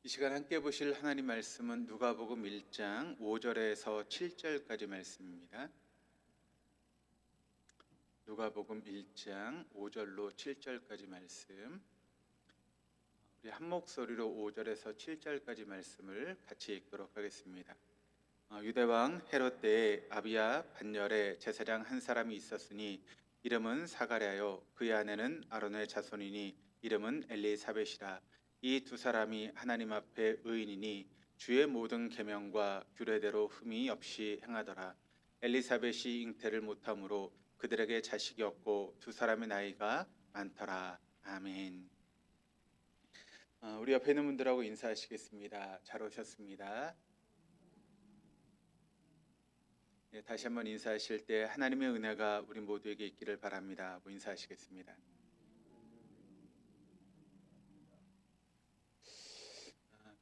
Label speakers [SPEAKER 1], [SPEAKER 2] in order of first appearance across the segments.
[SPEAKER 1] 이 시간 함께 보실 하나님 말씀은 누가복음 1장 5절에서 7절까지 말씀입니다. 누가복음 1장 5절로 7절까지 말씀. 우리 한 목소리로 5절에서 7절까지 말씀을 같이 읽도록 하겠습니다. 유대왕 헤롯 때에 아비야 반열에 제사장 한 사람이 있었으니 이름은 사가랴요 그의 아내는 아론의 자손이니 이름은 엘리사벳이라. 이 두 사람이 하나님 앞에 의인이니 주의 모든 계명과 규례대로 흠이 없이 행하더라. 엘리사벳이 잉태를 못함으로 그들에게 자식이 없고 두 사람의 나이가 많더라. 아멘. 우리 옆에 있는 분들하고 인사하시겠습니다. 잘 오셨습니다. 다시 한번 인사하실 때 하나님의 은혜가 우리 모두에게 있기를 바랍니다. 인사하시겠습니다.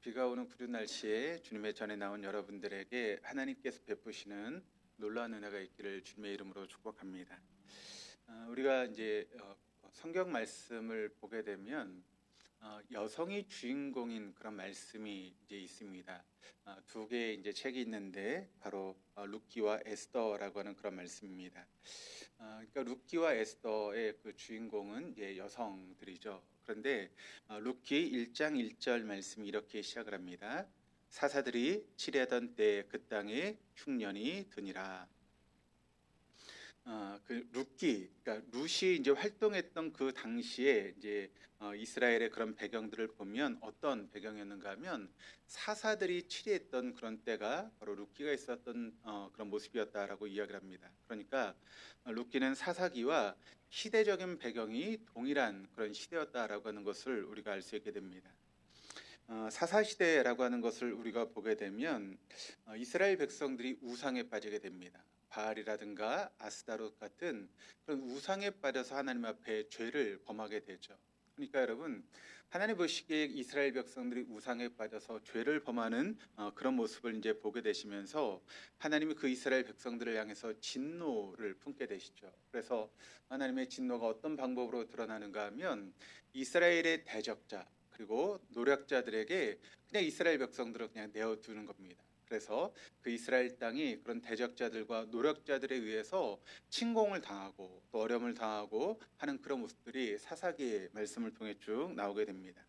[SPEAKER 1] 비가 오는 구름 날씨에 주님의 전에 나온 여러분들에게 하나님께서 베푸시는 놀라운 은혜가 있기를 주님의 이름으로 축복합니다. 우리가 이제 성경 말씀을 보게 되면 여성이 주인공인 그런 말씀이 이제 있습니다. 두 개의 이제 책이 있는데 바로 룻기와 에스더라고 하는 그런 말씀입니다. 그러니까 룻기와 에스더의 그 주인공은 이제 여성들이죠. 그런데 룻기 1장 1절 말씀이 이렇게 시작을 합니다. 사사들이 치려던 때에 그 땅에 흉년이 드니라. 그 룻기, 그러니까 룻이 이제 활동했던 그 당시에 이제 이스라엘의 그런 배경들을 보면 어떤 배경이었는가 하면 사사들이 치리했던 그런 때가 바로 룻기가 있었던 그런 모습이었다라고 이야기를 합니다. 그러니까 룻기는 사사기와 시대적인 배경이 동일한 그런 시대였다라고 하는 것을 우리가 알 수 있게 됩니다. 사사시대라고 하는 것을 우리가 보게 되면 이스라엘 백성들이 우상에 빠지게 됩니다. 바알이라든가 아스다롯 같은 그런 우상에 빠져서 하나님 앞에 죄를 범하게 되죠. 그러니까 여러분, 하나님 보시기에 이스라엘 백성들이 우상에 빠져서 죄를 범하는 그런 모습을 이제 보게 되시면서 하나님이 그 이스라엘 백성들을 향해서 진노를 품게 되시죠. 그래서 하나님의 진노가 어떤 방법으로 드러나는가 하면 이스라엘의 대적자 그리고 노략자들에게 그냥 이스라엘 백성들을 그냥 내어두는 겁니다. 그래서 그 이스라엘 땅이 그런 대적자들과 노력자들에 의해서 침공을 당하고 또 어려움을 당하고 하는 그런 모습들이 사사기의 말씀을 통해 쭉 나오게 됩니다.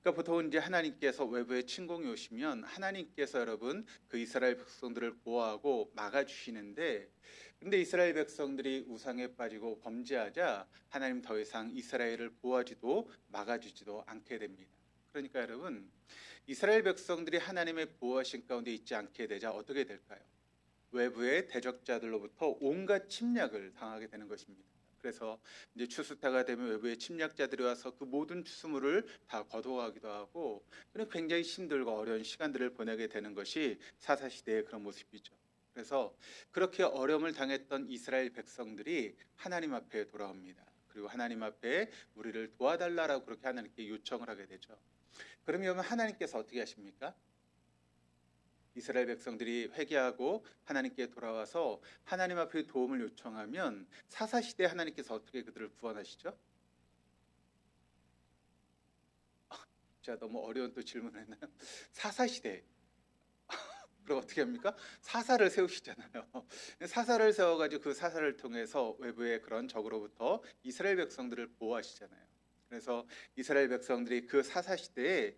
[SPEAKER 1] 그러니까 보통 이제 하나님께서 외부에 침공이 오시면 하나님께서 여러분 그 이스라엘 백성들을 보호하고 막아주시는데, 근데 이스라엘 백성들이 우상에 빠지고 범죄하자 하나님 더 이상 이스라엘을 보호하지도 막아주지도 않게 됩니다. 그러니까 여러분, 이스라엘 백성들이 하나님의 보호하신 가운데 있지 않게 되자 어떻게 될까요? 외부의 대적자들로부터 온갖 침략을 당하게 되는 것입니다. 그래서 이제 추수타가 되면 외부의 침략자들이 와서 그 모든 추수물을 다 거둬가기도 하고, 그런 굉장히 힘들고 어려운 시간들을 보내게 되는 것이 사사시대의 그런 모습이죠. 그래서 그렇게 어려움을 당했던 이스라엘 백성들이 하나님 앞에 돌아옵니다. 그리고 하나님 앞에 우리를 도와달라고 그렇게 하나님께 요청을 하게 되죠. 그러면 하나님께서 어떻게 하십니까? 이스라엘 백성들이 회개하고 하나님께 돌아와서 하나님 앞에 도움을 요청하면 사사시대 하나님께서 어떻게 그들을 구원하시죠? 제가 너무 어려운 또 질문을 했나요? 사사시대 그럼 어떻게 합니까? 사사를 세우시잖아요. 사사를 세워가지고 그 사사를 통해서 외부의 그런 적으로부터 이스라엘 백성들을 보호하시잖아요. 그래서 이스라엘 백성들이 그 사사시대에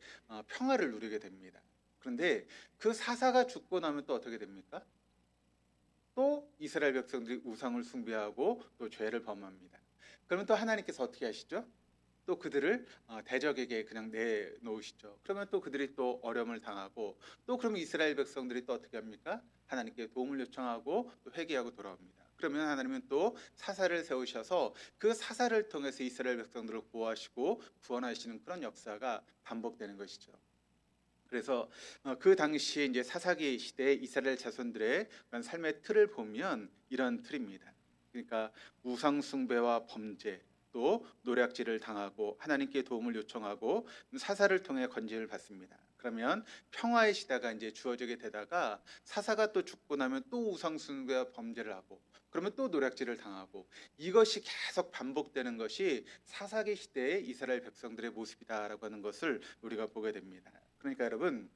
[SPEAKER 1] 평화를 누리게 됩니다. 그런데 그 사사가 죽고 나면 또 어떻게 됩니까? 또 이스라엘 백성들이 우상을 숭배하고 또 죄를 범합니다. 그러면 또 하나님께서 어떻게 하시죠? 또 그들을 대적에게 그냥 내놓으시죠. 그러면 또 그들이 또 어려움을 당하고, 또 그러면 이스라엘 백성들이 또 어떻게 합니까? 하나님께 도움을 요청하고 또 회개하고 돌아옵니다. 그러면 하나님은 또 사사를 세우셔서 그 사사를 통해서 이스라엘 백성들을 보호하시고 구원하시는 그런 역사가 반복되는 것이죠. 그래서 그 당시에 이제 사사기 시대의 이스라엘 자손들의 그런 삶의 틀을 보면 이런 틀입니다. 그러니까 우상 숭배와 범죄, 또 노략질을 당하고 하나님께 도움을 요청하고 사사를 통해 건진을 받습니다. 그러면 평화의 시대가 이제 주어지게 되다가 사사가 또 죽고 나면 또 우상 숭배와 범죄를 하고, 그러면 또 노략질을 당하고, 이것이 계속 반복되는 것이 사사기 시대의 이스라엘 백성들의 모습이다라고 하는 것을 우리가 보게 됩니다. 그러니까 여러분,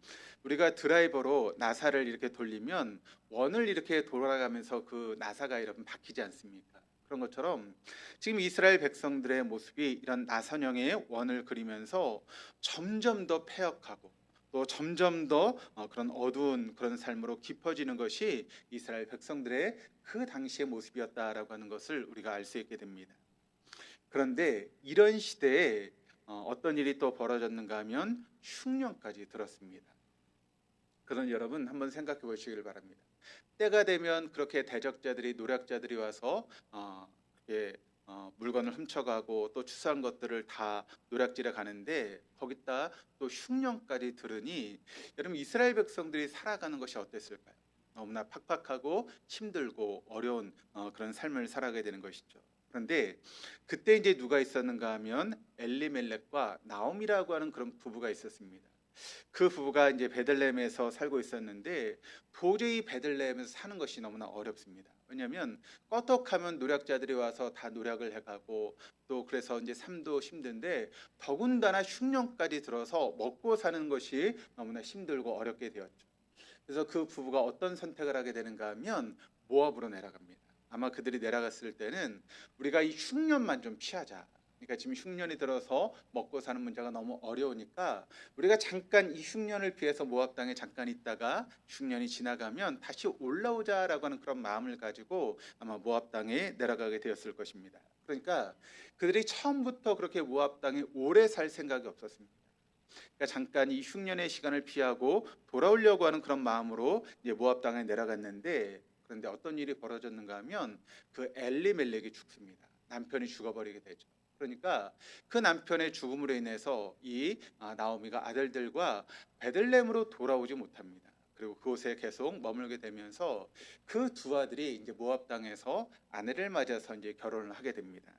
[SPEAKER 1] 우리가 드라이버로 나사를 이렇게 돌리면 원을 이렇게 돌아가면서 그 나사가 여러분 바뀌지 않습니까? 그런 것처럼 지금 이스라엘 백성들의 모습이 이런 나선형의 원을 그리면서 점점 더 패역하고 또 점점 더 그런 어두운 그런 삶으로 깊어지는 것이 이스라엘 백성들의 그 당시의 모습이었다라고 하는 것을 우리가 알 수 있게 됩니다. 그런데 이런 시대에 어떤 일이 또 벌어졌는가 하면 흉년까지 들었습니다. 그런 여러분 한번 생각해 보시길 바랍니다. 때가 되면 그렇게 대적자들이 노략자들이 와서 이렇게 물건을 훔쳐가고 또 추수한 것들을 다 노략질해 가는데 거기다 또 흉년까지 들으니 여러분 이스라엘 백성들이 살아가는 것이 어땠을까요? 너무나 팍팍하고 힘들고 어려운 그런 삶을 살아가게 되는 것이죠. 그런데 그때 이제 누가 있었는가 하면 엘리멜렉과 나옴이라고 하는 그런 부부가 있었습니다. 그 부부가 이제 베들레헴에서 살고 있었는데 도저히 베들레헴에서 사는 것이 너무나 어렵습니다. 왜냐하면 껐덕하면 노략자들이 와서 다 노략을 해가고 또 그래서 이제 삶도 힘든데 더군다나 흉년까지 들어서 먹고 사는 것이 너무나 힘들고 어렵게 되었죠. 그래서 그 부부가 어떤 선택을 하게 되는가 하면 모압으로 내려갑니다. 아마 그들이 내려갔을 때는 우리가 이 흉년만 좀 피하자. 그러니까 지금 흉년이 들어서 먹고 사는 문제가 너무 어려우니까 우리가 잠깐 이 흉년을 피해서 모압 땅에 잠깐 있다가 흉년이 지나가면 다시 올라오자라고 하는 그런 마음을 가지고 아마 모압 땅에 내려가게 되었을 것입니다. 그러니까 그들이 처음부터 그렇게 모압 땅에 오래 살 생각이 없었습니다. 그러니까 잠깐 이 흉년의 시간을 피하고 돌아오려고 하는 그런 마음으로 이제 모압 땅에 내려갔는데 그런데 어떤 일이 벌어졌는가 하면 그 엘리멜렉이 죽습니다. 남편이 죽어버리게 되죠. 그러니까 그 남편의 죽음으로 인해서 이 나오미가 아들들과 베들레헴으로 돌아오지 못합니다. 그리고 그곳에 계속 머물게 되면서 그 두 아들이 이제 모압 땅에서 아내를 맞아서 이제 결혼을 하게 됩니다.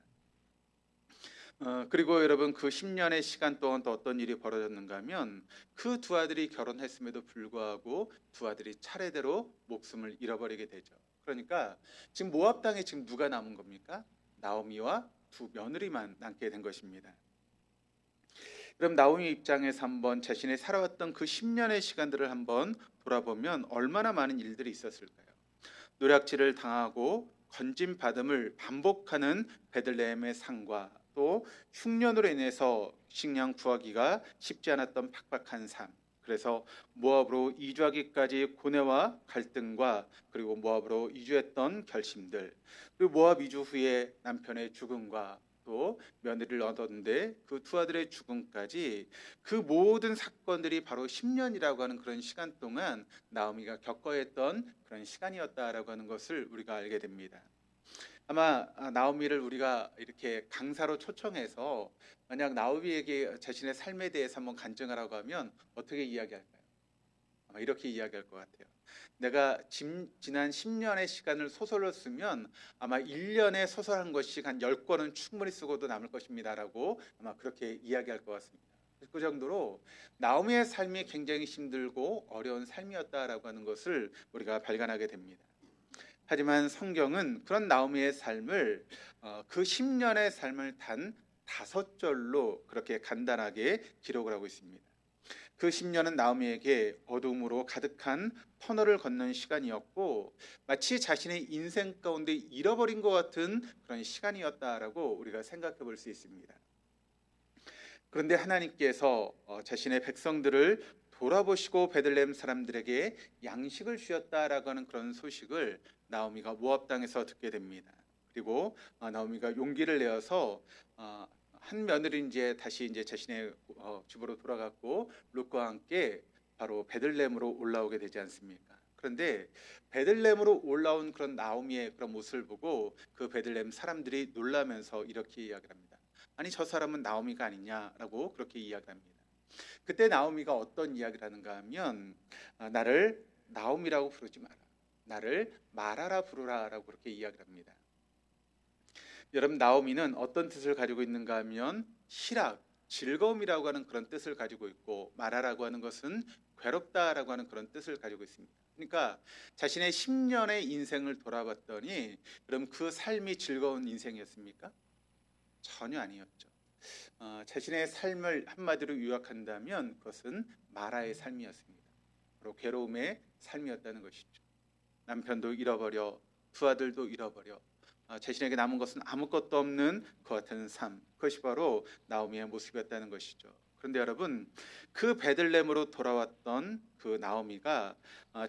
[SPEAKER 1] 그리고 여러분 그 10년의 시간 동안 또 어떤 일이 벌어졌는가 하면 그 두 아들이 결혼했음에도 불구하고 두 아들이 차례대로 목숨을 잃어버리게 되죠. 그러니까 지금 모압 땅에 지금 누가 남은 겁니까? 나오미와 두 며느리만 남게 된 것입니다. 그럼 나오미 입장에서 한번 자신이 살아왔던 그 10년의 시간들을 한번 돌아보면 얼마나 많은 일들이 있었을까요? 노략질을 당하고 건진 받음을 반복하는 베들레헴의 상과 또 흉년으로 인해서 식량 구하기가 쉽지 않았던 팍팍한 삶. 그래서 모압으로 이주하기까지 고뇌와 갈등과 그리고 모압으로 이주했던 결심들, 그리고 모압 이주 후에 남편의 죽음과 또 며느리를 얻었는데 그 두 아들의 죽음까지 그 모든 사건들이 바로 10년이라고 하는 그런 시간 동안 나오미가 겪어야 했던 그런 시간이었다라고 하는 것을 우리가 알게 됩니다. 아마 나오미를 우리가 이렇게 강사로 초청해서 만약 나오미에게 자신의 삶에 대해서 한번 간증하라고 하면 어떻게 이야기할까요? 아마 이렇게 이야기할 것 같아요. 내가 지난 10년의 시간을 소설로 쓰면 아마 1년에 소설 한 권씩 한 10권은 충분히 쓰고도 남을 것입니다라고 아마 그렇게 이야기할 것 같습니다. 그 정도로 나오미의 삶이 굉장히 힘들고 어려운 삶이었다라고 하는 것을 우리가 발견하게 됩니다. 하지만 성경은 그런 나오미의 삶을 그 10년의 삶을 단 5절로 그렇게 간단하게 기록을 하고 있습니다. 그 10년은 나오미에게 어둠으로 가득한 터널을 걷는 시간이었고 마치 자신의 인생 가운데 잃어버린 것 같은 그런 시간이었다라고 우리가 생각해 볼 수 있습니다. 그런데 하나님께서 자신의 백성들을 돌아보시고 베들레헴 사람들에게 양식을 주셨다라고 하는 그런 소식을 나오미가 모압 땅에서 듣게 됩니다. 그리고 나오미가 용기를 내어서 한 며느리 이제 다시 이제 자신의 집으로 돌아갔고 룻과 함께 바로 베들레헴으로 올라오게 되지 않습니까? 그런데 베들레헴으로 올라온 그런 나오미의 그런 모습을 보고 그 베들레헴 사람들이 놀라면서 이렇게 이야기합니다. 아니 저 사람은 나오미가 아니냐라고 그렇게 이야기합니다. 그때 나오미가 어떤 이야기를 하는가 하면 나를 나오미라고 부르지 마라. 나를 마라라 부르라라고 그렇게 이야기를 합니다. 여러분 나오미는 어떤 뜻을 가지고 있는가 하면 희락, 즐거움이라고 하는 그런 뜻을 가지고 있고 마라라고 하는 것은 괴롭다라고 하는 그런 뜻을 가지고 있습니다. 그러니까 자신의 10년의 인생을 돌아봤더니 그럼 그 삶이 즐거운 인생이었습니까? 전혀 아니었죠. 자신의 삶을 한마디로 요약한다면 그것은 마라의 삶이었습니다. 바로 괴로움의 삶이었다는 것이죠. 남편도 잃어버려, 두 아들도 잃어버려, 자신에게 남은 것은 아무것도 없는 그 같은 삶, 그것이 바로 나오미의 모습이었다는 것이죠. 그런데 여러분, 그 베들레헴으로 돌아왔던 그 나오미가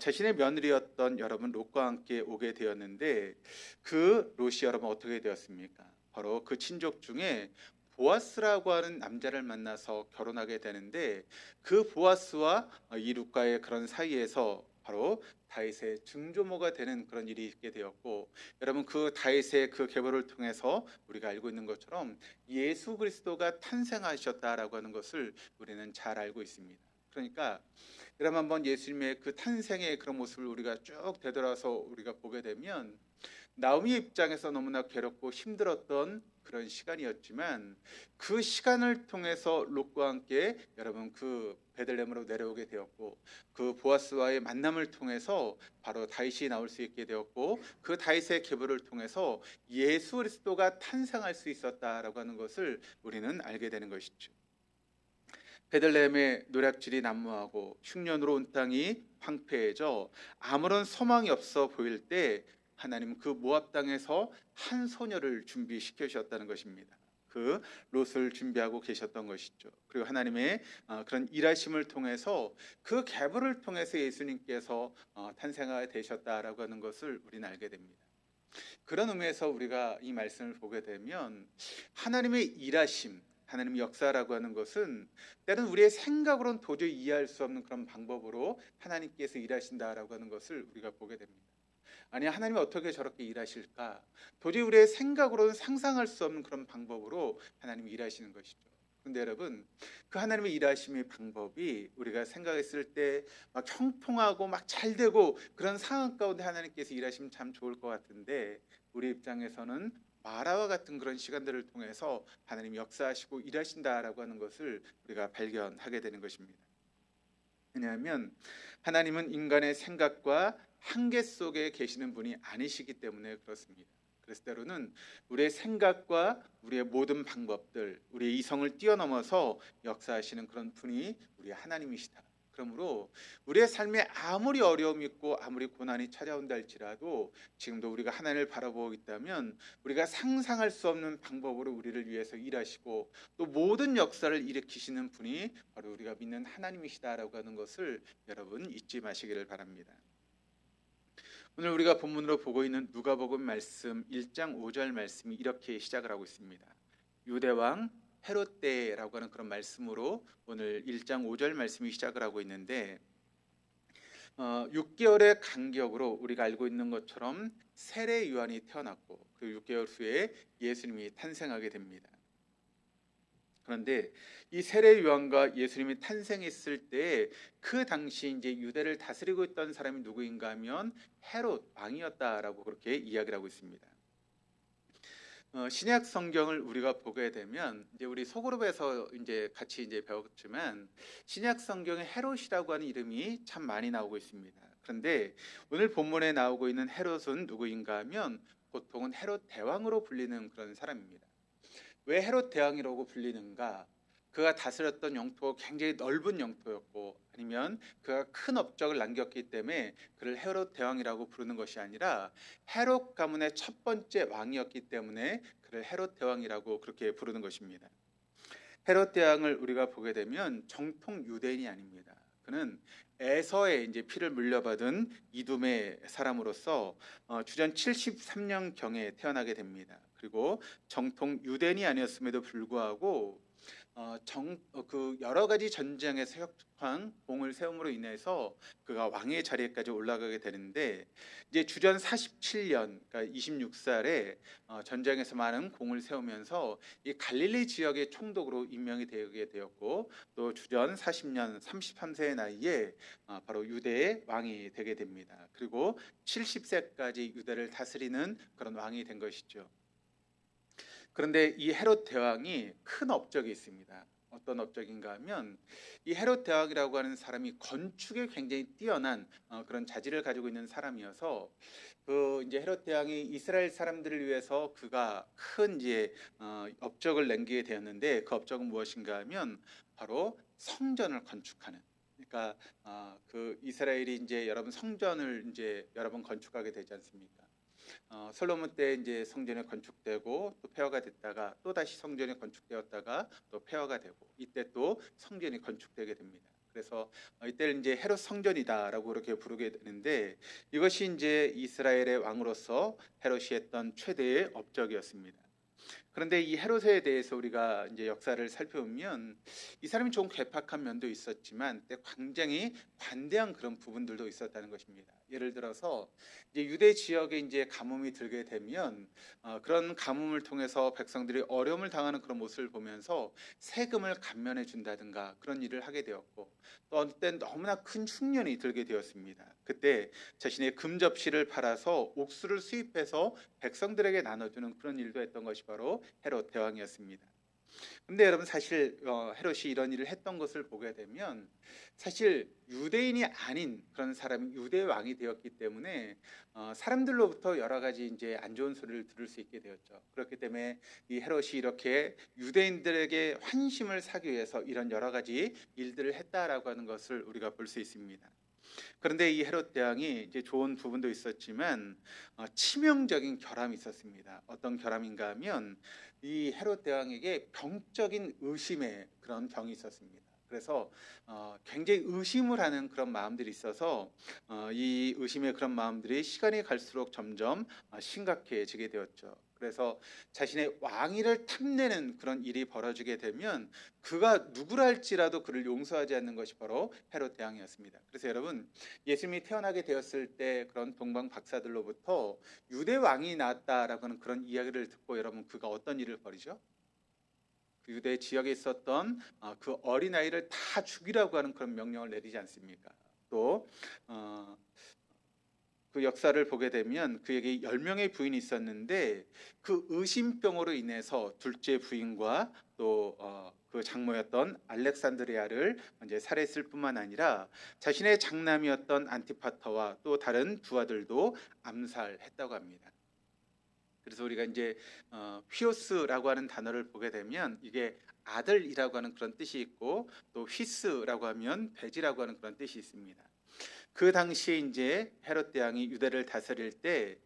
[SPEAKER 1] 자신의 며느리였던 여러분 롯과 함께 오게 되었는데, 그 롯이 여러분 어떻게 되었습니까? 바로 그 친족 중에 보아스라고 하는 남자를 만나서 결혼하게 되는데, 그 보아스와 이 룻과의 그런 사이에서 바로 다윗의 증조모가 되는 그런 일이 있게 되었고, 여러분 그 다윗의 그 계보를 통해서 우리가 알고 있는 것처럼 예수 그리스도가 탄생하셨다라고 하는 것을 우리는 잘 알고 있습니다. 그러니까 여러분 한번 예수님의 그 탄생의 그런 모습을 우리가 쭉 되돌아서 우리가 보게 되면, 나오미 입장에서 너무나 괴롭고 힘들었던 그런 시간이었지만, 그 시간을 통해서 롯과 함께 여러분 그 베들레헴으로 내려오게 되었고, 그 보아스와의 만남을 통해서 바로 다윗이 나올 수 있게 되었고, 그 다윗의 계보를 통해서 예수 그리스도가 탄생할 수 있었다라고 하는 것을 우리는 알게 되는 것이죠. 베들레헴의 노략질이 난무하고 흉년으로 온 땅이 황폐해져 아무런 소망이 없어 보일 때, 하나님 그 모압 땅에서 한 소녀를 준비시켜 주셨다는 것입니다. 그 롯을 준비하고 계셨던 것이죠. 그리고 하나님의 그런 일하심을 통해서 그 계보를 통해서 예수님께서 탄생하게 되셨다라고 하는 것을 우리는 알게 됩니다. 그런 의미에서 우리가 이 말씀을 보게 되면, 하나님의 일하심, 하나님의 역사라고 하는 것은 때로는 우리의 생각으로는 도저히 이해할 수 없는 그런 방법으로 하나님께서 일하신다라고 하는 것을 우리가 보게 됩니다. 아니, 하나님이 어떻게 저렇게 일하실까? 도저히 우리의 생각으로는 상상할 수 없는 그런 방법으로 하나님이 일하시는 것이죠. 그런데 여러분, 그 하나님의 일하심의 방법이 우리가 생각했을 때 막 형통하고 막 잘되고 그런 상황 가운데 하나님께서 일하시면 참 좋을 것 같은데, 우리 입장에서는 마라와 같은 그런 시간들을 통해서 하나님이 역사하시고 일하신다라고 하는 것을 우리가 발견하게 되는 것입니다. 왜냐하면 하나님은 인간의 생각과 한계 속에 계시는 분이 아니시기 때문에 그렇습니다. 그래서 때로는 우리의 생각과 우리의 모든 방법들, 우리의 이성을 뛰어넘어서 역사하시는 그런 분이 우리 하나님이시다. 그러므로 우리의 삶에 아무리 어려움이 있고 아무리 고난이 찾아온다 할지라도, 지금도 우리가 하나님을 바라보고 있다면 우리가 상상할 수 없는 방법으로 우리를 위해서 일하시고 또 모든 역사를 일으키시는 분이 바로 우리가 믿는 하나님이시다라고 하는 것을 여러분 잊지 마시기를 바랍니다. 오늘 우리가 본문으로 보고 있는 누가복음 말씀 1장 5절 말씀이 이렇게 시작을 하고 있습니다. 유대왕 헤롯 때라고 하는 그런 말씀으로 오늘 1장 5절 말씀이 시작을 하고 있는데, 6개월의 간격으로 우리가 알고 있는 것처럼 세례 요한이 태어났고, 그 6개월 후에 예수님이 탄생하게 됩니다. 그런데 이 세례 요한과 예수님이 탄생했을 때 그 당시 이제 유대를 다스리고 있던 사람이 누구인가 하면 헤롯 왕이었다라고 그렇게 이야기를 하고 있습니다. 신약 성경을 우리가 보게 되면, 이제 우리 소그룹에서 이제 같이 이제 배웠지만, 신약 성경에 헤롯이라고 하는 이름이 참 많이 나오고 있습니다. 그런데 오늘 본문에 나오고 있는 헤롯은 누구인가 하면 보통은 헤롯 대왕으로 불리는 그런 사람입니다. 왜 헤롯 대왕이라고 불리는가? 그가 다스렸던 영토가 굉장히 넓은 영토였고, 아니면 그가 큰 업적을 남겼기 때문에 그를 헤롯 대왕이라고 부르는 것이 아니라, 헤롯 가문의 첫 번째 왕이었기 때문에 그를 헤롯 대왕이라고 그렇게 부르는 것입니다. 헤롯 대왕을 우리가 보게 되면 정통 유대인이 아닙니다. 그는 에서의 이제 피를 물려받은 이둠의 사람으로서 주전 73년 경에 태어나게 됩니다. 그리고 정통 유대인이 아니었음에도 불구하고 그 여러 가지 전쟁에서 혁한 공을 세움으로 인해서 그가 왕의 자리에까지 올라가게 되는데, 이제 주전 47년, 그러니까 26살에 전쟁에서 많은 공을 세우면서 이 갈릴리 지역의 총독으로 임명이 되게 되었고, 또 주전 40년 33세의 나이에 바로 유대의 왕이 되게 됩니다. 그리고 70세까지 유대를 다스리는 그런 왕이 된 것이죠. 그런데 이 헤롯 대왕이 큰 업적이 있습니다. 어떤 업적인가 하면 이 헤롯 대왕이라고 하는 사람이 건축에 굉장히 뛰어난 그런 자질을 가지고 있는 사람이어서 그 이제 헤롯 대왕이 이스라엘 사람들을 위해서 그가 큰 이제 업적을 남기게 되었는데 그 업적은 무엇인가 하면 바로 성전을 건축하는. 그러니까 그 이스라엘이 이제 여러분 성전을 이제 여러 번 건축하게 되지 않습니까? 솔로몬 때 이제 성전이 건축되고 또 폐허가 됐다가 또 다시 성전이 건축되었다가 또 폐허가 되고 이때 또 성전이 건축되게 됩니다. 그래서 이때를 이제 헤롯 성전이다라고 그렇게 부르게 되는데 이것이 이제 이스라엘의 왕으로서 헤롯이 했던 최대의 업적이었습니다. 그런데 이 헤롯에 대해서 우리가 이제 역사를 살펴보면 이 사람이 좀 괴팍한 면도 있었지만 때 굉장히 관대한 그런 부분들도 있었다는 것입니다. 예를 들어서 이제 유대 지역에 이제 가뭄이 들게 되면 그런 가뭄을 통해서 백성들이 어려움을 당하는 그런 모습을 보면서 세금을 감면해 준다든가 그런 일을 하게 되었고 또 어느 때 너무나 큰 흉년이 들게 되었습니다. 그때 자신의 금 접시를 팔아서 옥수를 수입해서 백성들에게 나눠주는 그런 일도 했던 것이 바로 헤롯 대왕이었습니다. 근데 여러분 사실 헤롯이 이런 일을 했던 것을 보게 되면 사실 유대인이 아닌 그런 사람이 유대 왕이 되었기 때문에 사람들로부터 여러 가지 이제 안 좋은 소리를 들을 수 있게 되었죠. 그렇기 때문에 이 헤롯이 이렇게 유대인들에게 환심을 사기 위해서 이런 여러 가지 일들을 했다라고 하는 것을 우리가 볼 수 있습니다. 그런데 이 헤롯 대왕이 이제 좋은 부분도 있었지만 치명적인 결함이 있었습니다. 어떤 결함인가 하면 이 헤롯 대왕에게 병적인 의심의 그런 병이 있었습니다. 그래서 굉장히 의심을 하는 그런 마음들이 있어서 이 의심의 그런 마음들이 시간이 갈수록 점점 심각해지게 되었죠. 그래서 자신의 왕위를 탐내는 그런 일이 벌어지게 되면 그가 누구랄지라도 그를 용서하지 않는 것이 바로 헤롯 대왕이었습니다. 그래서 여러분 예수님이 태어나게 되었을 때 그런 동방 박사들로부터 유대 왕이 나왔다라고 하는 그런 이야기를 듣고 여러분 그가 어떤 일을 벌이죠? 그 유대 지역에 있었던 그 어린아이를 다 죽이라고 하는 그런 명령을 내리지 않습니까? 또 그 역사를 보게 되면 그에게 10명의 부인이 있었는데 그 의심병으로 인해서 둘째 부인과 또 그 장모였던 알렉산드리아를 이제 살해했을 뿐만 아니라 자신의 장남이었던 안티파터와 또 다른 두 아들도 암살했다고 합니다. 그래서 우리가 이제 휘오스라고 하는 단어를 보게 되면 이게 아들이라고 하는 그런 뜻이 있고 또 휘스라고 하면 돼지라고 하는 그런 뜻이 있습니다. 그 당시에 이제 헤롯 대왕이 유대를 다스릴 때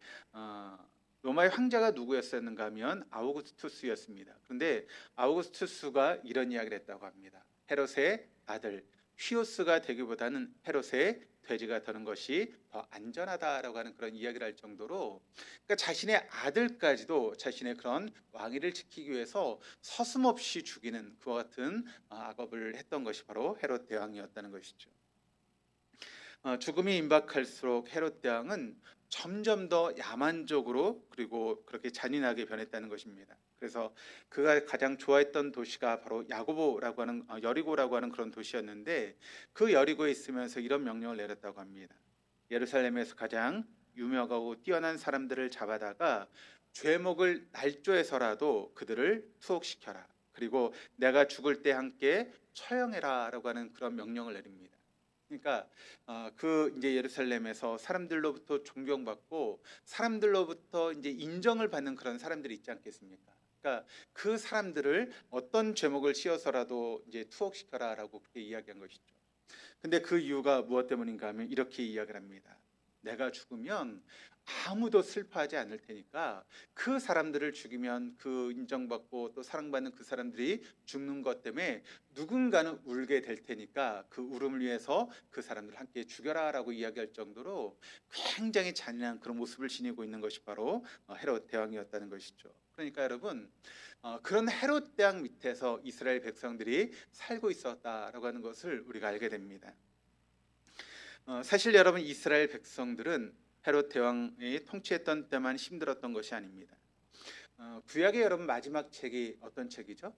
[SPEAKER 1] 로마의 황제가 누구였었는가 하면 아우구스투스였습니다. 그런데 아우구스투스가 이런 이야기를 했다고 합니다. 헤롯의 아들 휘오스가 되기보다는 헤롯의 돼지가 되는 것이 더 안전하다라고 하는 그런 이야기를 할 정도로 그러니까 자신의 아들까지도 자신의 그런 왕위를 지키기 위해서 서슴없이 죽이는 그와 같은 악업을 했던 것이 바로 헤롯 대왕이었다는 것이죠. 죽음이 임박할수록 헤롯 대왕은 점점 더 야만적으로 그리고 그렇게 잔인하게 변했다는 것입니다. 그래서 그가 가장 좋아했던 도시가 바로 야고보라고 하는 여리고라고 하는 그런 도시였는데 그 여리고에 있으면서 이런 명령을 내렸다고 합니다. 예루살렘에서 가장 유명하고 뛰어난 사람들을 잡아다가 죄목을 날조해서라도 그들을 투옥시켜라. 그리고 내가 죽을 때 함께 처형해라라고 하는 그런 명령을 내립니다. 그러니까 그 이제 예루살렘에서 사람들로부터 존경받고 사람들로부터 이제 인정을 받는 그런 사람들이 있지 않겠습니까? 그러니까 그 사람들을 어떤 죄목을 씌워서라도 이제 투옥시켜라라고 그렇게 이야기한 것이죠. 근데 그 이유가 무엇 때문인가 하면 이렇게 이야기를 합니다. 내가 죽으면 아무도 슬퍼하지 않을 테니까 그 사람들을 죽이면 그 인정받고 또 사랑받는 그 사람들이 죽는 것 때문에 누군가는 울게 될 테니까 그 울음을 위해서 그 사람들을 함께 죽여라라고 이야기할 정도로 굉장히 잔인한 그런 모습을 지니고 있는 것이 바로 헤롯 대왕이었다는 것이죠. 그러니까 여러분 그런 헤롯 대왕 밑에서 이스라엘 백성들이 살고 있었다라고 하는 것을 우리가 알게 됩니다. 사실 여러분 이스라엘 백성들은 헤롯 대왕이 통치했던 때만 힘들었던 것이 아닙니다. 구약의 여러분 마지막 책이 어떤 책이죠?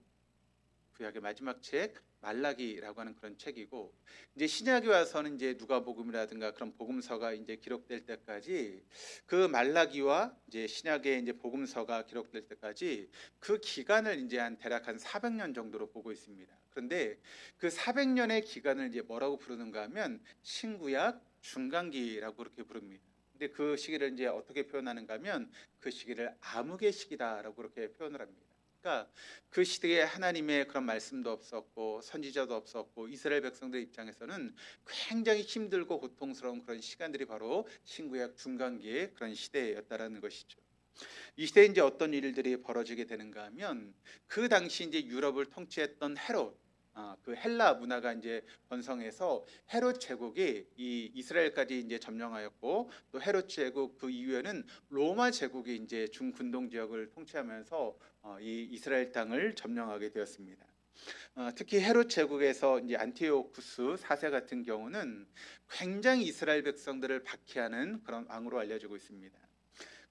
[SPEAKER 1] 구약의 마지막 책 말라기라고 하는 그런 책이고, 이제 신약에 와서는 이제 누가복음이라든가 그런 복음서가 이제 기록될 때까지, 그 말라기와 이제 신약의 이제 복음서가 기록될 때까지 그 기간을 이제 대략 한 400년 정도로 보고 있습니다. 그런데 그 400년의 기간을 이제 뭐라고 부르는가 하면 신구약 중간기라고 그렇게 부릅니다. 근데 그 시기를 이제 어떻게 표현하는가 하면 그 시기를 암흑의 시기다라고 그렇게 표현을 합니다. 그러니까 그 시대에 하나님의 그런 말씀도 없었고 선지자도 없었고 이스라엘 백성들 입장에서는 굉장히 힘들고 고통스러운 그런 시간들이 바로 신구약 중간기의 그런 시대였다라는 것이죠. 이 시대에 이제 어떤 일들이 벌어지게 되는가 하면, 그 당시 이제 유럽을 통치했던 헤롯, 그 헬라 문화가 이제 번성해서 헤롯 제국이 이 이스라엘까지 이제 점령하였고, 또 헤롯 제국 그 이후에는 로마 제국이 이제 중근동 지역을 통치하면서 이 이스라엘 땅을 점령하게 되었습니다. 특히 헤롯 제국에서 이제 안티오쿠스 4세 같은 경우는 굉장히 이스라엘 백성들을 박해하는 그런 왕으로 알려지고 있습니다.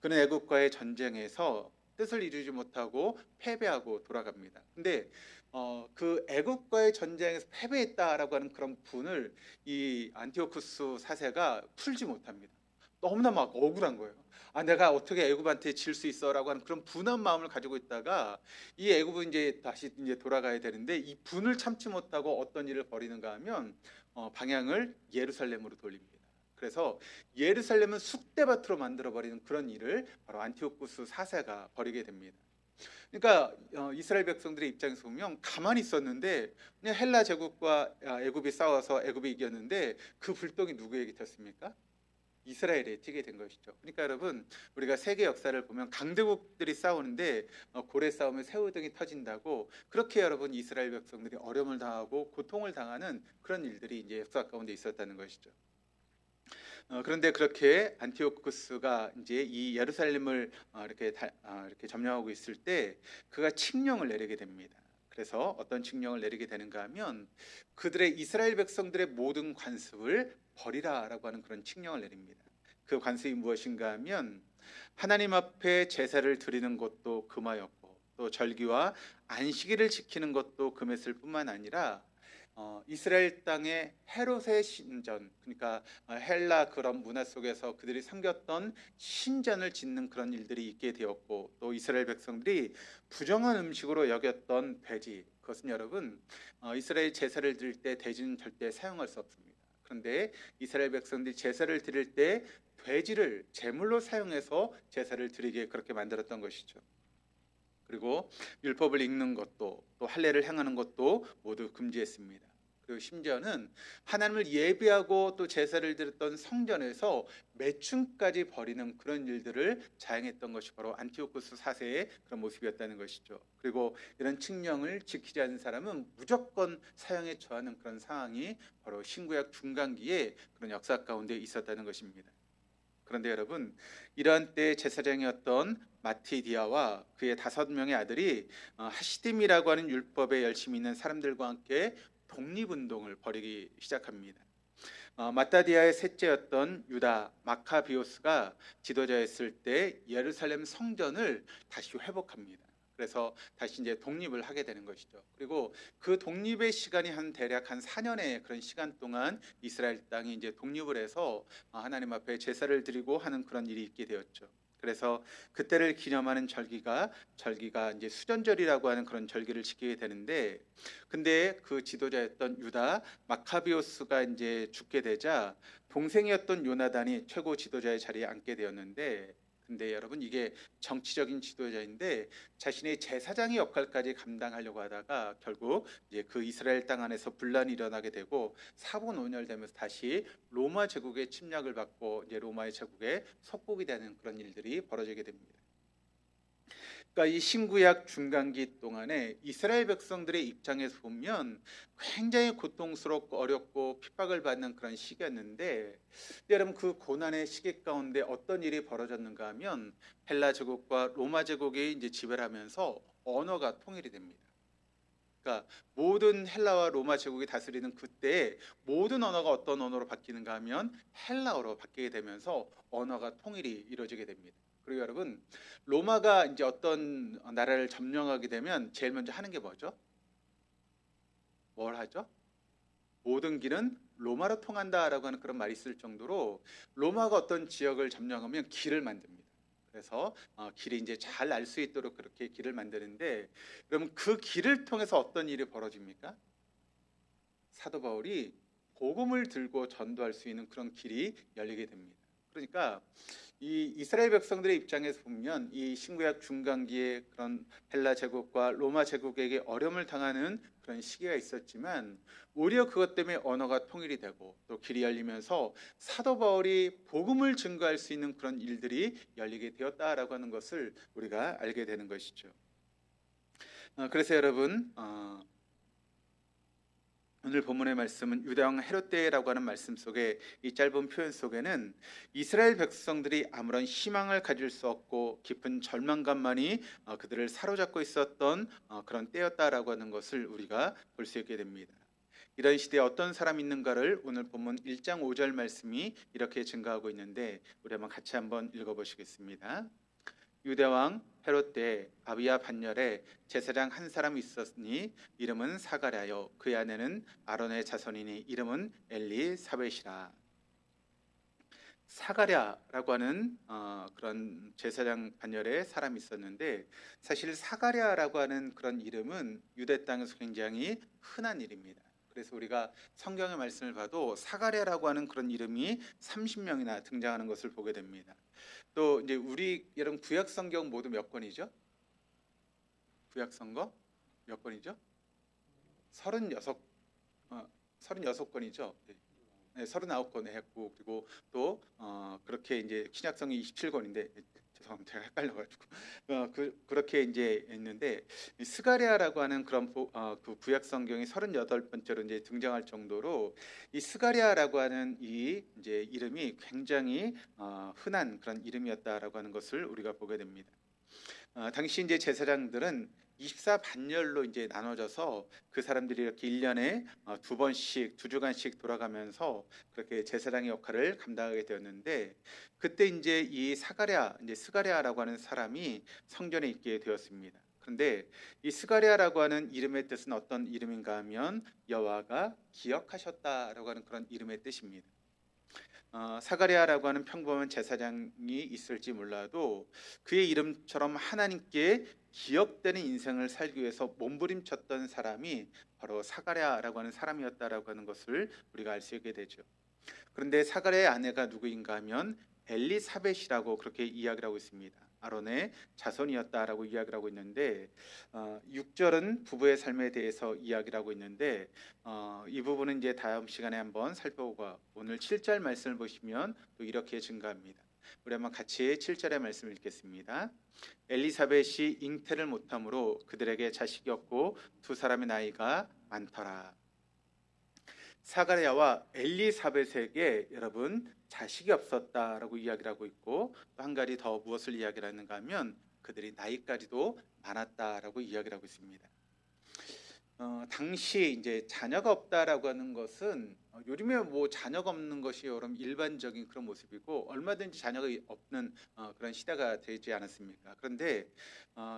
[SPEAKER 1] 그는 애국과의 전쟁에서 뜻을 이루지 못하고 패배하고 돌아갑니다. 근데 그 애국과의 전쟁에서 패배했다라고 하는 그런 분을 이 안티오쿠스 4세가 풀지 못합니다. 너무나 막 억울한 거예요. 내가 어떻게 애굽한테 질 수 있어라고 하는 그런 분한 마음을 가지고 있다가, 이 애굽은 이제 다시 이제 돌아가야 되는데 이 분을 참지 못하고 어떤 일을 벌이는가 하면 방향을 예루살렘으로 돌립니다. 그래서 예루살렘은 쑥대밭으로 만들어 버리는 그런 일을 바로 안티오쿠스 4세가 벌이게 됩니다. 그러니까 이스라엘 백성들의 입장에서 보면 가만히 있었는데, 그냥 헬라 제국과 애굽이 싸워서 애굽이 이겼는데 그 불똥이 누구에게 튀었습니까? 이스라엘에 튀게 된 것이죠. 그러니까 여러분, 우리가 세계 역사를 보면 강대국들이 싸우는데 고래 싸움에 새우등이 터진다고, 그렇게 여러분 이스라엘 백성들이 어려움을 당하고 고통을 당하는 그런 일들이 이제 역사 가운데 있었다는 것이죠. 그런데 그렇게 안티오쿠스가 이제 이 예루살렘을 이렇게 점령하고 있을 때 그가 칙령을 내리게 됩니다. 그래서 어떤 칙령을 내리게 되는가 하면, 그들의 이스라엘 백성들의 모든 관습을 버리라라고 하는 그런 칙령을 내립니다. 그 관습이 무엇인가 하면, 하나님 앞에 제사를 드리는 것도 금하였고, 또 절기와 안식일을 지키는 것도 금했을 뿐만 아니라 이스라엘 땅의 헤롯의 신전, 그러니까 헬라 그런 문화 속에서 그들이 섬겼던 신전을 짓는 그런 일들이 있게 되었고, 또 이스라엘 백성들이 부정한 음식으로 여겼던 돼지, 그것은 여러분 이스라엘 제사를 드릴 때 돼지는 절대 사용할 수 없습니다. 그런데 이스라엘 백성들이 제사를 드릴 때 돼지를 제물로 사용해서 제사를 드리게 그렇게 만들었던 것이죠. 그리고 율법을 읽는 것도, 또 할례를 행하는 것도 모두 금지했습니다. 그리고 심지어는 하나님을 예배하고 또 제사를 드렸던 성전에서 매춘까지 벌이는 그런 일들을 자행했던 것이 바로 안티오쿠스 4세의 그런 모습이었다는 것이죠. 그리고 이런 칙령을 지키지 않는 사람은 무조건 사형에 처하는 그런 상황이 바로 신구약 중간기에 그런 역사 가운데 있었다는 것입니다. 그런데 여러분, 이러한 때 제사장이었던 마티디아와 그의 5명의 아들이 하시딤이라고 하는 율법에 열심히 있는 사람들과 함께 독립운동을 벌이기 시작합니다. 마타디아의 셋째였던 유다 마카비오스가 지도자였을 때 예루살렘 성전을 다시 회복합니다. 그래서 다시 이제 독립을 하게 되는 것이죠. 그리고 그 독립의 시간이 대략 한 4년의 그런 시간 동안 이스라엘 땅이 이제 독립을 해서 하나님 앞에 제사를 드리고 하는 그런 일이 있게 되었죠. 그래서 그때를 기념하는 절기가 이제 수전절이라고 하는 그런 절기를 지키게 되는데, 근데 그 지도자였던 유다 마카비오스가 이제 죽게 되자 동생이었던 요나단이 최고 지도자의 자리에 앉게 되었는데, 근데 여러분 이게 정치적인 지도자인데 자신의 제사장의 역할까지 감당하려고 하다가 결국 이제 그 이스라엘 땅 안에서 분란이 일어나게 되고 사분오열되면서 다시 로마 제국의 침략을 받고 이제 로마의 제국에 속국이 되는 그런 일들이 벌어지게 됩니다. 그러니까 이 신구약 중간기 동안에 이스라엘 백성들의 입장에서 보면 굉장히 고통스럽고 어렵고 핍박을 받는 그런 시기였는데, 여러분 그 고난의 시기 가운데 어떤 일이 벌어졌는가 하면, 헬라 제국과 로마 제국이 이제 지배를 하면서 언어가 통일이 됩니다. 그러니까 모든 헬라와 로마 제국이 다스리는 그때에 모든 언어가 어떤 언어로 바뀌는가 하면 헬라어로 바뀌게 되면서 언어가 통일이 이루어지게 됩니다. 그리고 여러분, 로마가 이제 어떤 나라를 점령하게 되면 제일 먼저 하는 게 뭐죠? 뭘 하죠? 모든 길은 로마로 통한다라고 하는 그런 말이 있을 정도로 로마가 어떤 지역을 점령하면 길을 만듭니다. 그래서 길이 이제 잘 알 수 있도록 그렇게 길을 만드는데, 그러면 그 길을 통해서 어떤 일이 벌어집니까? 사도 바울이 복음을 들고 전도할 수 있는 그런 길이 열리게 됩니다. 그러니까 이 이스라엘 백성들의 입장에서 보면 이 신구약 중간기에 그런 헬라 제국과 로마 제국에게 어려움을 당하는 그런 시기가 있었지만, 오히려 그것 때문에 언어가 통일이 되고 또 길이 열리면서 사도 바울이 복음을 증거할 수 있는 그런 일들이 열리게 되었다라고 하는 것을 우리가 알게 되는 것이죠. 그래서 여러분, 오늘 본문의 말씀은 유대왕 헤롯 때라고 하는 말씀 속에, 이 짧은 표현 속에는 이스라엘 백성들이 아무런 희망을 가질 수 없고 깊은 절망감만이 그들을 사로잡고 있었던 그런 때였다라고 하는 것을 우리가 볼 수 있게 됩니다. 이런 시대에 어떤 사람이 있는가를 오늘 본문 1장 5절 말씀이 이렇게 증가하고 있는데, 우리 같이 한번 읽어보시겠습니다. 유대왕 헤롯 때 아비야 반열에 제사장 한 사람이 있었으니 이름은 사가랴요, 그의 아내는 아론의 자손이니 이름은 엘리사벳이라. 사가랴라고 하는 그런 제사장 반열에 사람이 있었는데, 사실 사가랴라고 하는 그런 이름은 유대 땅에서 굉장히 흔한 이름입니다. 그래서 우리가 성경의 말씀을 봐도 사가랴라고 하는 그런 이름이 30명이나 등장하는 것을 보게 됩니다. 또 이제 우리 여러분 구약 성경 모두 몇 권이죠? 구약 성경 몇 권이죠? 36권이죠. 네, 39권에 했고, 그리고 또 그렇게 이제 신약성이 27권인데, 죄송합니다, 제가 헷갈려가지고 그렇게 이제 있는데, 스가랴라고 하는 그런 그 구약 성경이 38번째로 이제 등장할 정도로 이 스가랴라고 하는 이 이제 이름이 굉장히 흔한 그런 이름이었다라고 하는 것을 우리가 보게 됩니다. 당시 이제 제사장들은 24반열로 이제 나눠져서 그 사람들이 이렇게 1년에 두 번씩, 두 주간씩 돌아가면서 그렇게 제사장의 역할을 감당하게 되었는데, 그때 이제 이 스가랴라고 하는 사람이 성전에 있게 되었습니다. 그런데 이 스가랴라고 하는 이름의 뜻은 어떤 이름인가 하면 여호와가 기억하셨다라고 하는 그런 이름의 뜻입니다. 사가랴라고 하는 평범한 제사장이 있을지 몰라도 그의 이름처럼 하나님께 기억되는 인생을 살기 위해서 몸부림쳤던 사람이 바로 사가랴라고 하는 사람이었다라고 하는 것을 우리가 알 수 있게 되죠. 그런데 사가랴의 아내가 누구인가 하면 엘리사벳이라고 그렇게 이야기를 하고 있습니다. 아론의 자손이었다라고 이야기를 하고 있는데, 6절은 부부의 삶에 대해서 이야기를 하고 있는데, 이 부분은 이제 다음 시간에 한번 살펴보고, 오늘 7절 말씀을 보시면 또 이렇게 증가합니다. 우리 한번 같이 7절의 말씀을 읽겠습니다. 엘리사벳이 잉태를 못함으로 그들에게 자식이 없고 두 사람의 나이가 많더라. 사가랴와 엘리사벳에게 여러분 자식이 없었다라고 이야기를 하고 있고, 또 한 가지 더 무엇을 이야기를 하는가 하면 그들이 나이까지도 많았다라고 이야기를 하고 있습니다. 당시 이제 자녀가 없다라고 하는 것은 요즘에 뭐 자녀가 없는 것이 여러분 일반적인 그런 모습이고, 얼마든지 자녀가 없는 그런 시대가 되지 않았습니까? 그런데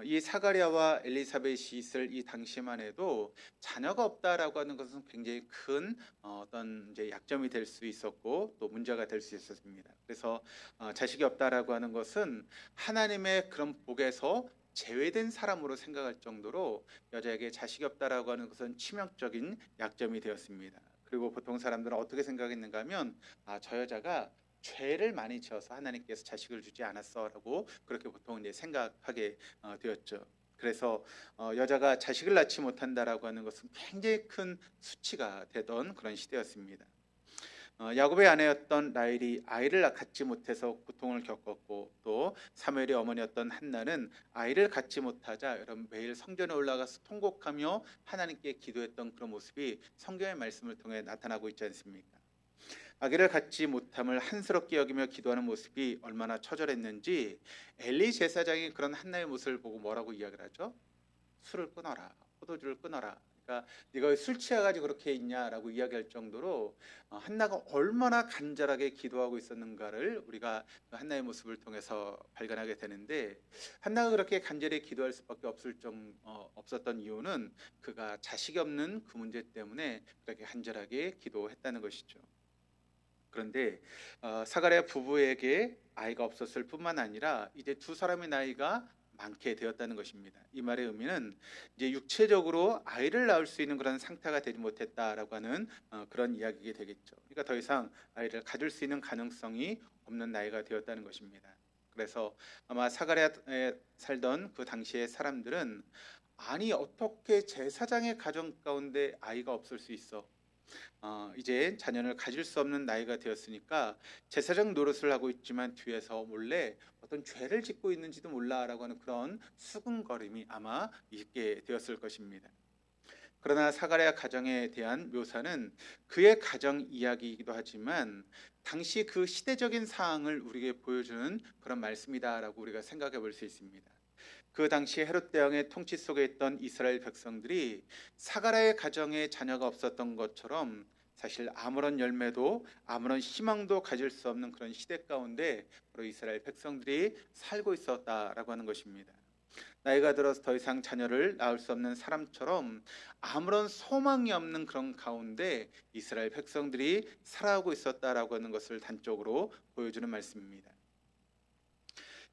[SPEAKER 1] 이 사가랴와 엘리사벳이 있을 이 당시만 해도 자녀가 없다라고 하는 것은 굉장히 큰 어떤 이제 약점이 될 수 있었고 또 문제가 될 수 있었습니다. 그래서 자식이 없다라고 하는 것은 하나님의 그런 복에서 제외된 사람으로 생각할 정도로 여자에게 자식이 없다라고 하는 것은 치명적인 약점이 되었습니다. 그리고 보통 사람들은 어떻게 생각했는가 하면, 저 여자가 죄를 많이 지어서 하나님께서 자식을 주지 않았어라고 그렇게 보통 이제 생각하게 되었죠. 그래서 여자가 자식을 낳지 못한다라고 하는 것은 굉장히 큰 수치가 되던 그런 시대였습니다. 야곱의 아내였던 라헬이 아이를 갖지 못해서 고통을 겪었고, 또 사무엘의 어머니였던 한나는 아이를 갖지 못하자 여러분 매일 성전에 올라가서 통곡하며 하나님께 기도했던 그런 모습이 성경의 말씀을 통해 나타나고 있지 않습니까? 아기를 갖지 못함을 한스럽게 여기며 기도하는 모습이 얼마나 처절했는지 엘리 제사장이 그런 한나의 모습을 보고 뭐라고 이야기를 하죠? 술을 끊어라, 포도주를 끊어라. 그러니까 네가 왜 술 취해가지고 그렇게 있냐라고 이야기할 정도로 한나가 얼마나 간절하게 기도하고 있었는가를 우리가 그 한나의 모습을 통해서 발견하게 되는데, 한나가 그렇게 간절히 기도할 수밖에 없었던 이유는 그가 자식이 없는 그 문제 때문에 그렇게 간절하게 기도했다는 것이죠. 그런데 사가랴 부부에게 아이가 없었을 뿐만 아니라 이제 두 사람의 나이가 많게 되었다는 것입니다. 이 말의 의미는 이제 육체적으로 아이를 낳을 수 있는 그런 상태가 되지 못했다라고 하는 그런 이야기가 되겠죠. 그러니까 더 이상 아이를 가질 수 있는 가능성이 없는 나이가 되었다는 것입니다. 그래서 아마 사가랴에 살던 그 당시의 사람들은, 아니 어떻게 제사장의 가정 가운데 아이가 없을 수 있어? 이제 자녀를 가질 수 없는 나이가 되었으니까 제사장 노릇을 하고 있지만 뒤에서 몰래 어떤 죄를 짓고 있는지도 몰라라고 하는 그런 수군거림이 아마 있게 되었을 것입니다. 그러나 사가랴 가정에 대한 묘사는 그의 가정 이야기이기도 하지만 당시 그 시대적인 상황을 우리에게 보여주는 그런 말씀이다라고 우리가 생각해 볼 수 있습니다. 그 당시 헤롯 대왕의 통치 속에 있던 이스라엘 백성들이 사가랴의 가정에 자녀가 없었던 것처럼 사실 아무런 열매도 아무런 희망도 가질 수 없는 그런 시대 가운데 바로 이스라엘 백성들이 살고 있었다라고 하는 것입니다. 나이가 들어서 더 이상 자녀를 낳을 수 없는 사람처럼 아무런 소망이 없는 그런 가운데 이스라엘 백성들이 살아가고 있었다라고 하는 것을 단적으로 보여주는 말씀입니다.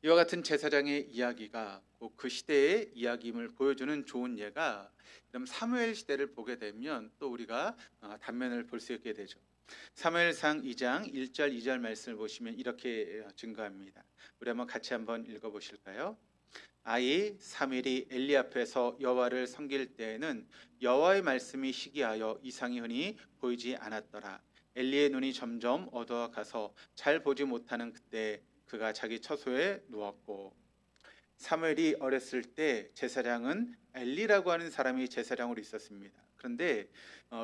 [SPEAKER 1] 이와 같은 제사장의 이야기가 그 시대의 이야기임을 보여주는 좋은 예가 사무엘 시대를 보게 되면 또 우리가 단면을 볼 수 있게 되죠. 사무엘상 2장 1절 2절 말씀을 보시면 이렇게 증거합니다. 우리 한번 읽어보실까요? 아이 사무엘이 엘리 앞에서 여호와를 섬길 때에는 여호와의 말씀이 희귀하여 이상이 흔히 보이지 않았더라. 엘리의 눈이 점점 어두워 가서 잘 보지 못하는 그때 그가 자기 처소에 누웠고. 사무엘이 어렸을 때 제사장은 엘리라고 하는 사람이 제사장으로 있었습니다. 그런데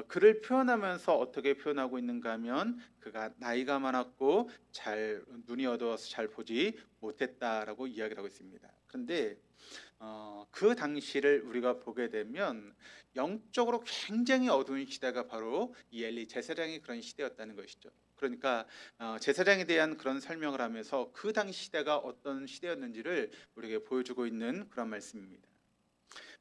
[SPEAKER 1] 그를 표현하면서 어떻게 표현하고 있는가 하면 그가 나이가 많았고 눈이 어두워서 잘 보지 못했다라고 이야기를 하고 있습니다. 그런데 그 당시를 우리가 보게 되면 영적으로 굉장히 어두운 시대가 바로 이 엘리 제사장이 그런 시대였다는 것이죠. 그러니까 제사장에 대한 그런 설명을 하면서 그 당시 시대가 어떤 시대였는지를 우리에게 보여주고 있는 그런 말씀입니다.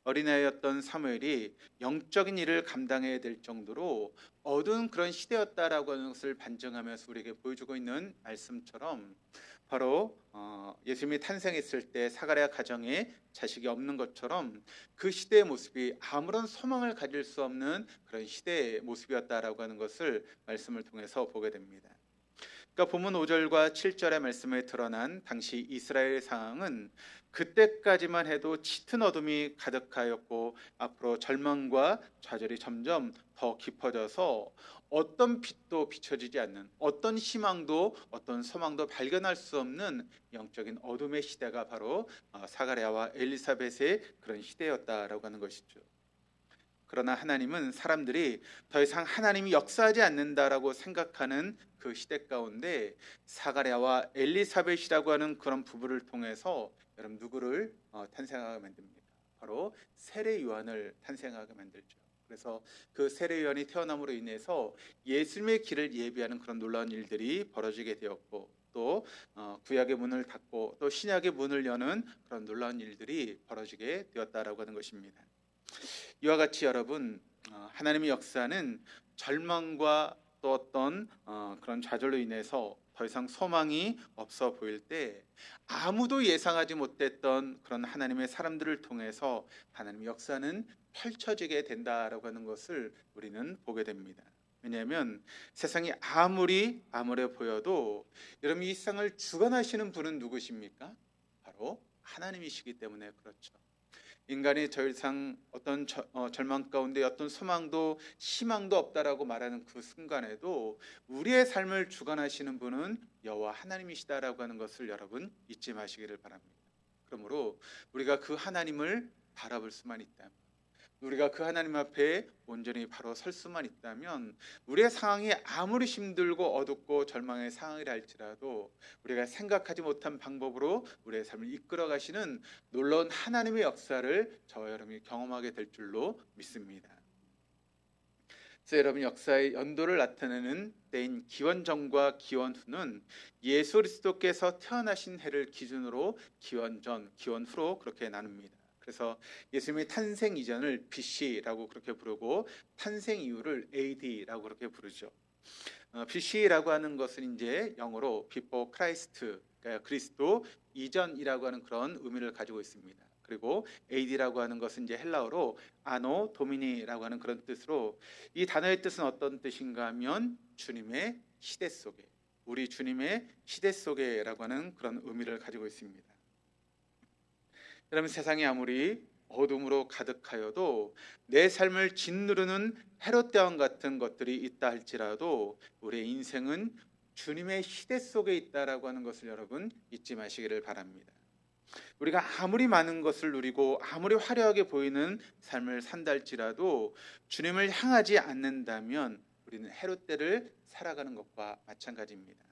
[SPEAKER 1] 어린아이였던 사무엘이 영적인 일을 감당해야 될 정도로 어두운 그런 시대였다라고 하는 것을 반증하면서 우리에게 보여주고 있는 말씀처럼, 바로 예수님이 탄생했을 때 사가랴 가정에 자식이 없는 것처럼 그 시대의 모습이 아무런 소망을 가질 수 없는 그런 시대의 모습이었다라고 하는 것을 말씀을 통해서 보게 됩니다. 그러니까 본문 5절과 7절의 말씀에 드러난 당시 이스라엘 상황은 그때까지만 해도 짙은 어둠이 가득하였고 앞으로 절망과 좌절이 점점 더 깊어져서 어떤 빛도 비춰지지 않는, 어떤 희망도 어떤 소망도 발견할 수 없는 영적인 어둠의 시대가 바로 사가랴와 엘리사벳의 그런 시대였다라고 하는 것이죠. 그러나 하나님은 사람들이 더 이상 하나님이 역사하지 않는다라고 생각하는 그 시대 가운데 사가랴와 엘리사벳이라고 하는 그런 부부를 통해서 여러분 누구를 탄생하게 만듭니까? 바로 세례 요한을 탄생하게 만들죠. 그래서 그 세례 요한이 태어남으로 인해서 예수님의 길을 예비하는 그런 놀라운 일들이 벌어지게 되었고, 또 구약의 문을 닫고 또 신약의 문을 여는 그런 놀라운 일들이 벌어지게 되었다라고 하는 것입니다. 이와 같이 여러분, 하나님의 역사는 절망과 또 어떤 그런 좌절로 인해서 더 이상 소망이 없어 보일 때 아무도 예상하지 못했던 그런 하나님의 사람들을 통해서 하나님의 역사는 펼쳐지게 된다라고 하는 것을 우리는 보게 됩니다. 왜냐하면 세상이 아무래 보여도 여러분 이 세상을 주관하시는 분은 누구십니까? 바로 하나님이시기 때문에 그렇죠. 인간이 더 이상 어떤 절망 가운데 어떤 소망도 희망도 없다라고 말하는 그 순간에도 우리의 삶을 주관하시는 분은 여호와 하나님이시다라고 하는 것을 여러분 잊지 마시기를 바랍니다. 그러므로 우리가 그 하나님을 바라볼 수만 있다면, 우리가 그 하나님 앞에 온전히 바로 설 수만 있다면 우리의 상황이 아무리 힘들고 어둡고 절망의 상황이라 할지라도 우리가 생각하지 못한 방법으로 우리의 삶을 이끌어 가시는 놀라운 하나님의 역사를 저와 여러분이 경험하게 될 줄로 믿습니다. 그래서 여러분 역사의 연도를 나타내는 때인 기원 전과 기원 후는 예수 그리스도께서 태어나신 해를 기준으로 기원 전, 기원 후로 그렇게 나눕니다. 그래서 예수님의 탄생 이전을 BC라고 그렇게 부르고 탄생 이후를 AD라고 그렇게 부르죠. BC라고 하는 것은 이제 영어로 Before Christ, 그러니까 그리스도 이전이라고 하는 그런 의미를 가지고 있습니다. 그리고 AD라고 하는 것은 이제 헬라어로 아노 도미니라고 하는 그런 뜻으로, 이 단어의 뜻은 어떤 뜻인가 하면 주님의 시대 속에, 우리 주님의 시대 속에라고 하는 그런 의미를 가지고 있습니다. 여러분, 세상이 아무리 어둠으로 가득하여도 내 삶을 짓누르는 헤롯 대왕 같은 것들이 있다 할지라도 우리의 인생은 주님의 시대 속에 있다라고 하는 것을 여러분 잊지 마시기를 바랍니다. 우리가 아무리 많은 것을 누리고 아무리 화려하게 보이는 삶을 산다 할지라도 주님을 향하지 않는다면 우리는 헤롯 때를 살아가는 것과 마찬가지입니다.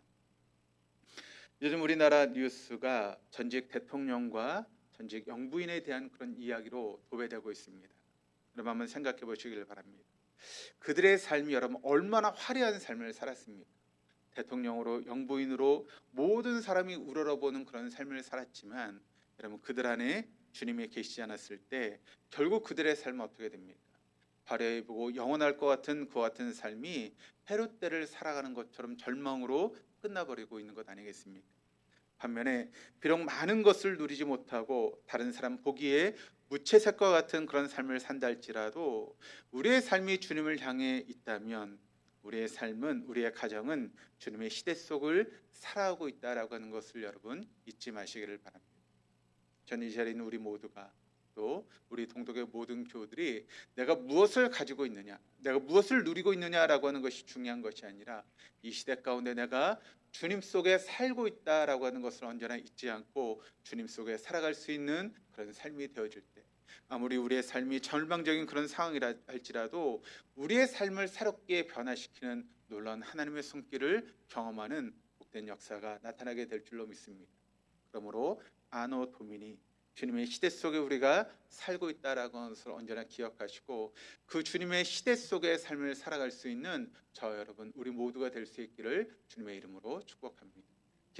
[SPEAKER 1] 요즘 우리나라 뉴스가 전직 대통령과 전직 영부인에 대한 그런 이야기로 도배되고 있습니다. 여러분 한번 생각해 보시길 바랍니다. 그들의 삶이 여러분 얼마나 화려한 삶을 살았습니까? 대통령으로 영부인으로 모든 사람이 우러러보는 그런 삶을 살았지만 여러분 그들 안에 주님이 계시지 않았을 때 결국 그들의 삶은 어떻게 됩니까? 화려해 보고 영원할 것 같은 그와 같은 삶이 헤롯 때를 살아가는 것처럼 절망으로 끝나버리고 있는 것 아니겠습니까? 반면에 비록 많은 것을 누리지 못하고 다른 사람 보기에 무채색과 같은 그런 삶을 산다 할지라도 우리의 삶이 주님을 향해 있다면 우리의 삶은, 우리의 가정은 주님의 시대 속을 살아가고 있다라고 하는 것을 여러분 잊지 마시기를 바랍니다. 저는 이 자리에 있는 우리 모두가, 또 우리 동독의 모든 교우들이 내가 무엇을 가지고 있느냐, 내가 무엇을 누리고 있느냐라고 하는 것이 중요한 것이 아니라 이 시대 가운데 내가 주님 속에 살고 있다라고 하는 것을 언제나 잊지 않고 주님 속에 살아갈 수 있는 그런 삶이 되어질 때, 아무리 우리의 삶이 절망적인 그런 상황이라 할지라도 우리의 삶을 새롭게 변화시키는 놀라운 하나님의 손길을 경험하는 복된 역사가 나타나게 될 줄로 믿습니다. 그러므로 아노 도미니, 주님의 시대 속에 우리가 살고 있다라고 하는 것을 언제나 기억하시고 그 주님의 시대 속의 삶을 살아갈 수 있는 저 여러분 우리 모두가 될 수 있기를 주님의 이름으로 축복합니다.